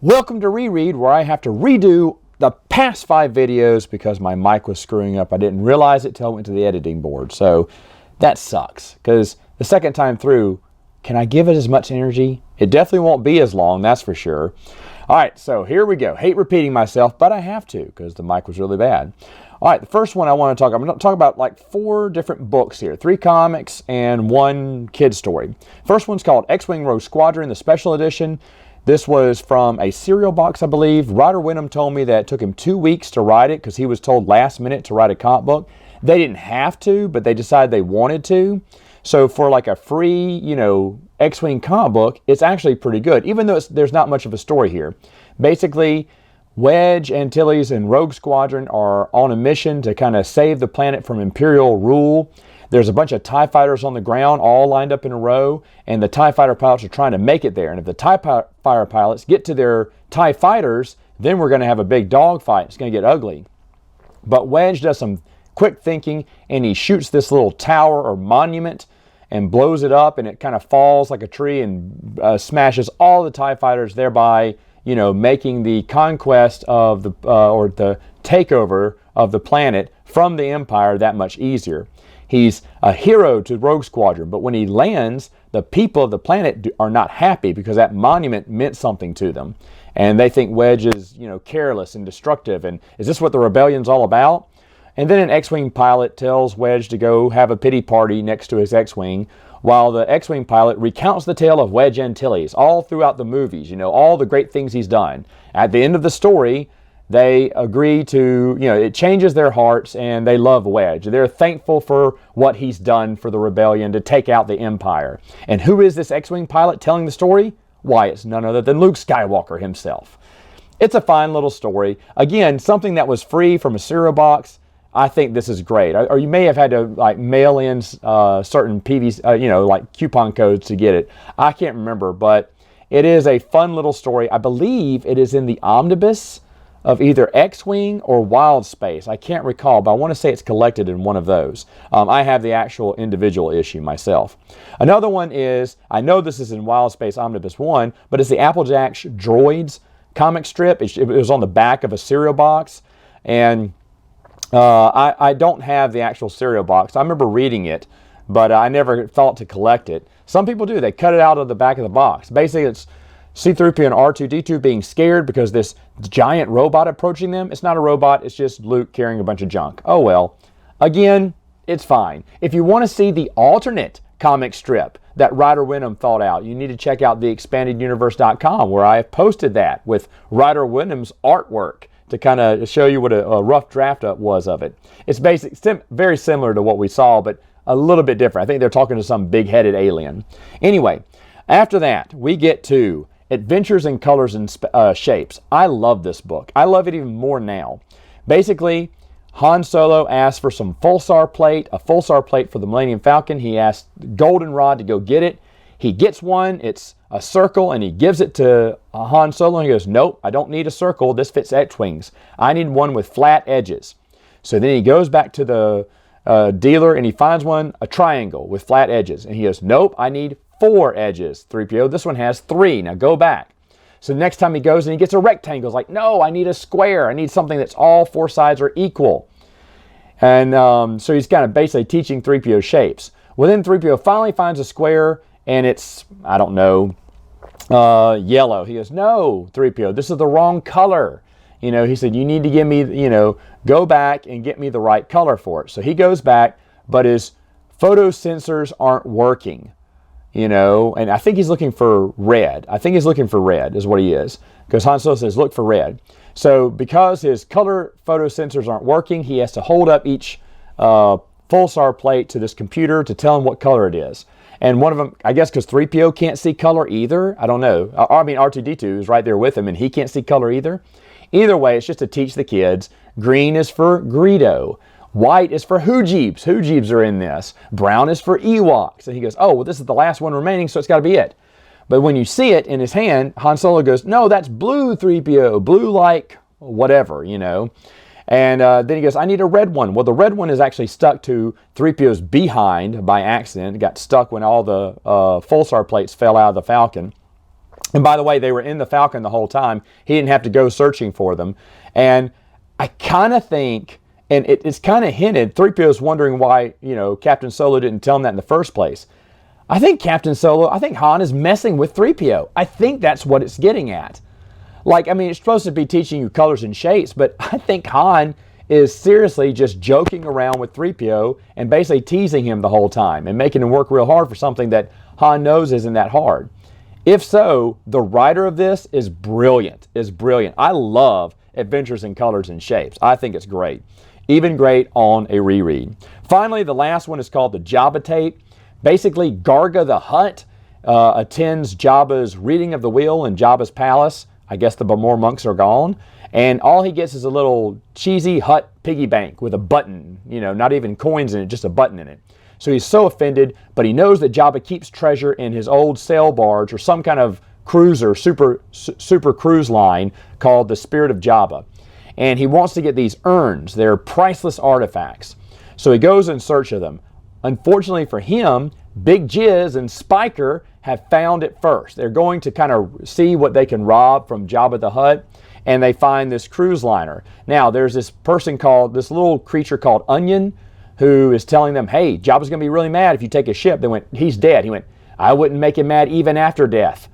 Welcome to Reread, where I have to redo the past 5 videos because my mic was screwing up. I didn't realize it till I went to the editing board. So that sucks, because the second time through, can I give it as much energy? It definitely won't be as long, that's for sure. All right, so here we go. Hate repeating myself, but I have to because the mic was really bad. All right, the first one I'm going to talk about like 4 different books here, 3 comics and 1 kid story. First one's called X-Wing Rogue Squadron, the special edition. This was from a cereal box, I believe. Ryder Wenham told me that it took him 2 weeks to write it because he was told last minute to write a comic book. They didn't have to, but they decided they wanted to. So for like a free, X-Wing comic book, it's actually pretty good, even though there's not much of a story here. Basically, Wedge, Antilles, and Rogue Squadron are on a mission to kind of save the planet from Imperial rule. There's a bunch of TIE fighters on the ground all lined up in a row, and the TIE fighter pilots are trying to make it there. And if the TIE fighter pilots get to their TIE fighters, then we're going to have a big dogfight. It's going to get ugly. But Wedge does some quick thinking, and he shoots this little tower or monument and blows it up, and it kind of falls like a tree and smashes all the TIE fighters, thereby making the conquest of the or the takeover of the planet from the Empire that much easier. He's a hero to Rogue Squadron, but when he lands, the people of the planet are not happy because that monument meant something to them. And they think Wedge is, careless and destructive. And is this what the rebellion's all about? And then an X-Wing pilot tells Wedge to go have a pity party next to his X-Wing, while the X-Wing pilot recounts the tale of Wedge Antilles all throughout the movies, all the great things he's done. At the end of the story, they agree to, it changes their hearts and they love Wedge. They're thankful for what he's done for the rebellion to take out the Empire. And who is this X-Wing pilot telling the story? Why, it's none other than Luke Skywalker himself. It's a fine little story. Again, something that was free from a cereal box. I think this is great. Or you may have had to mail in certain PVs, coupon codes to get it. I can't remember, but it is a fun little story. I believe it is in the omnibus of either X-Wing or Wild Space. I can't recall, but I want to say it's collected in one of those. I have the actual individual issue myself. Another one is, I know this is in Wild Space Omnibus 1, but it's the Applejack's Droids comic strip. It was on the back of a cereal box, and I don't have the actual cereal box. I remember reading it, but I never thought to collect it. Some people do. They cut it out of the back of the box. Basically, it's C-3PO and R2-D2 being scared because this giant robot approaching them. It's not a robot, it's just Luke carrying a bunch of junk. Oh well. Again, it's fine. If you want to see the alternate comic strip that Ryder Wenham thought out, you need to check out theexpandeduniverse.com, where I have posted that with Ryder Wenham's artwork to kind of show you what a rough draft up was of it. It's very similar to what we saw, but a little bit different. I think they're talking to some big-headed alien. Anyway, after that, we get to Adventures in Colors and Shapes. I love this book. I love it even more now. Basically, Han Solo asks for some Pulsar plate, a Pulsar plate for the Millennium Falcon. He asks Goldenrod to go get it. He gets one. It's a circle, and he gives it to Han Solo, and he goes, nope, I don't need a circle. This fits X-Wings. I need one with flat edges. So then he goes back to the dealer, and he finds a triangle with flat edges. And he goes, nope, I need 4 edges, 3PO. This one has 3. Now go back. So the next time he goes and he gets a rectangle, it's like, no, I need a square. I need something that's all 4 sides are equal. And so he's kind of basically teaching 3PO shapes. Well, then 3PO finally finds a square, and it's, I don't know, yellow. He goes, no, 3PO, this is the wrong color. He said, you need to give me, go back and get me the right color for it. So he goes back, but his photo sensors aren't working. And I think he's looking for red. I think he's looking for red is what he is. Because Han Solo says, look for red. So because his color photo sensors aren't working, he has to hold up each Pulsar plate to this computer to tell him what color it is. And one of them, I guess because 3PO can't see color either. I don't know. R2-D2 is right there with him, and he can't see color either. Either way, it's just to teach the kids. Green is for Greedo. White is for Hoojibs. Hoojibs are in this. Brown is for Ewoks. And he goes, oh, well, this is the last one remaining, so it's got to be it. But when you see it in his hand, Han Solo goes, no, that's blue, 3PO. Blue like whatever, And then he goes, I need a red one. Well, the red one is actually stuck to 3PO's behind by accident. It got stuck when all the Pulsar plates fell out of the Falcon. And by the way, they were in the Falcon the whole time. He didn't have to go searching for them. And I kind of think, and it's kind of hinted, 3PO is wondering why, Captain Solo didn't tell him that in the first place. I think Han is messing with 3PO. I think that's what it's getting at. It's supposed to be teaching you colors and shapes, but I think Han is seriously just joking around with 3PO and basically teasing him the whole time and making him work real hard for something that Han knows isn't that hard. If so, the writer of this is brilliant. I love Adventures in Colors and Shapes. I think it's great. Even great on a reread. Finally, the last one is called the Jabba tape. Basically, Garga the Hutt attends Jabba's reading of the wheel in Jabba's palace. I guess the Bamor monks are gone. And all he gets is a little cheesy Hutt piggy bank with a button, not even coins in it, just a button in it. So he's so offended, but he knows that Jabba keeps treasure in his old sail barge or some kind of cruiser, super cruise line called the Spirit of Jabba. And he wants to get these urns. They're priceless artifacts. So he goes in search of them. Unfortunately for him, Big Jizz and Spiker have found it first. They're going to kind of see what they can rob from Jabba the Hutt, and they find this cruise liner. Now, there's this little creature called Onion, who is telling them, hey, Jabba's going to be really mad if you take his ship. They went, he's dead. He went, I wouldn't make him mad even after death.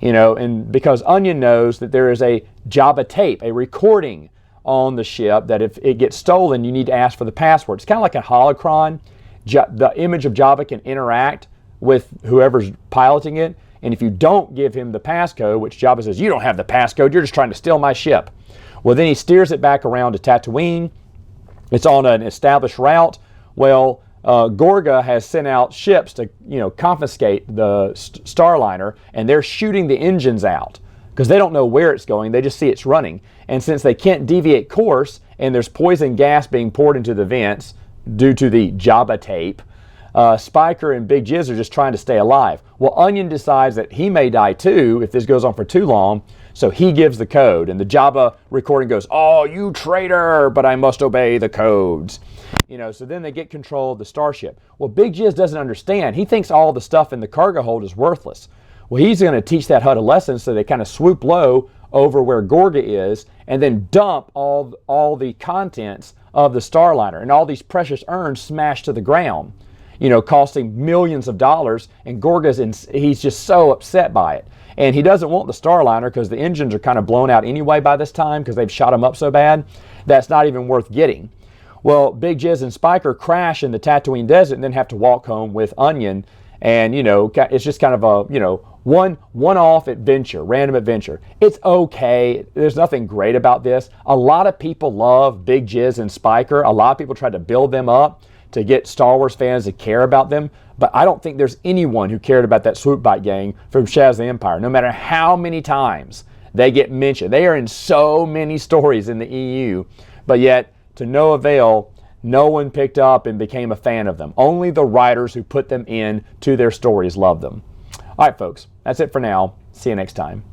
And because Onion knows that there is a Jabba tape, a recording on the ship, that if it gets stolen, you need to ask for the password. It's kind of like a holocron. The image of Jabba can interact with whoever's piloting it. And if you don't give him the passcode, which Jabba says, you don't have the passcode, you're just trying to steal my ship. Well, then he steers it back around to Tatooine. It's on an established route. Well, Gorga has sent out ships to, confiscate the Starliner, and they're shooting the engines out because they don't know where it's going. They just see it's running. And since they can't deviate course, and there's poison gas being poured into the vents due to the Jabba tape, Spiker and Big Jizz are just trying to stay alive. Well, Onion decides that he may die too if this goes on for too long, so he gives the code, and the Jabba recording goes, oh, you traitor, but I must obey the codes. So then they get control of the starship. Well, Big Jizz doesn't understand. He thinks all the stuff in the cargo hold is worthless. Well, he's going to teach that Hutt a lesson, so they kind of swoop low over where Gorga is and then dump all the contents of the Starliner, and all these precious urns smash to the ground, costing millions of dollars, and he's just so upset by it. And he doesn't want the Starliner because the engines are kind of blown out anyway by this time because they've shot him up so bad. That's not even worth getting. Well, Big Jizz and Spiker crash in the Tatooine desert and then have to walk home with Onion. And, it's just kind of a, one-off adventure, random adventure. It's okay. There's nothing great about this. A lot of people love Big Jizz and Spiker. A lot of people try to build them up to get Star Wars fans to care about them. But I don't think there's anyone who cared about that swoop bite gang from Shadows of the Empire, no matter how many times they get mentioned. They are in so many stories in the EU, but yet, to no avail, no one picked up and became a fan of them. Only the writers who put them in to their stories love them. All right, folks, that's it for now. See you next time.